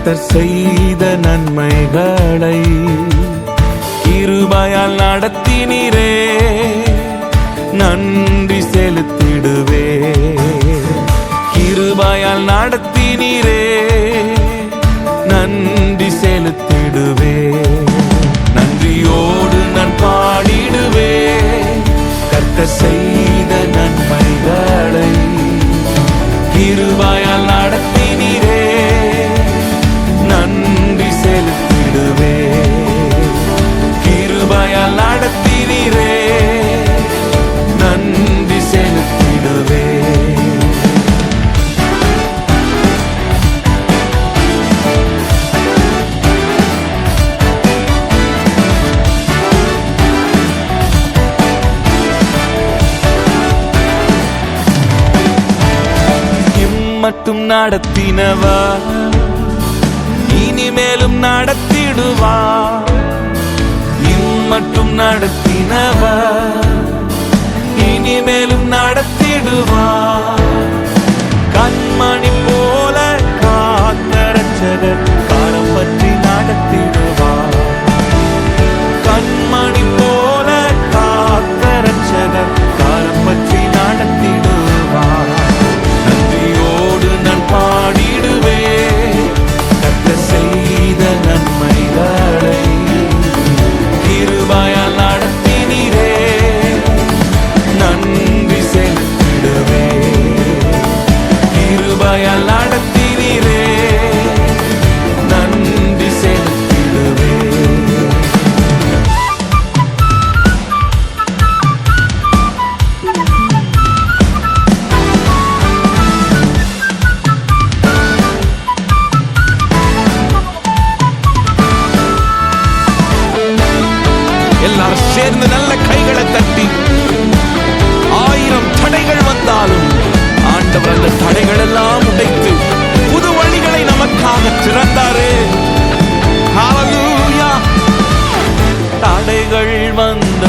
கர்த்தர் செய்த நன்மைகளை கிருபையால் நடத்தினீரே, நன்றி செலுத்திடுவே. கிருபையால் நடத்தினீரே, நன்றி செலுத்திடுவே. நன்றியோடு நான் பாடிடுவே கர்த்தர் செய்த நன்மைகளை கிருபையால் நடத்தினீரே, நன்றி செலுத்திடுவே. கிருபையால் நடத்தினீரே, நன்றி செலுத்திடுவே. மட்டும் நடத்தினவா இனிமேலும் நடத்திடுவா. இம்மட்டும் நடத்தினவா இனிமேலும் நடத்திடுவா. கண்மணி போல காத்த ரட்சகர் காலம் பற்றி நடத்திடுவா. கண்மணி போல காத்த ரட்சகர் காலம் பற்றி நடத்திடுவா. நான் பாடிடுவே கர்த்தர் செய்த நன்மைகளை கிருபையால் நடத்தினீரே, நன்றி செலுத்திடுவே. கிருபையால் நடத்தினீரே, நன்றி செலுத்திடுவே. எல்லாரும் சேர்ந்து நல்ல கைகளை தட்டி, 1000 தடைகள் வந்தாலும் ஆண்டவர் அந்த தடைகள் எல்லாம் உடைத்து புது வழிகளை நமக்காக திறந்தாரே. ஹல்லேலூயா. தடைகள் வந்த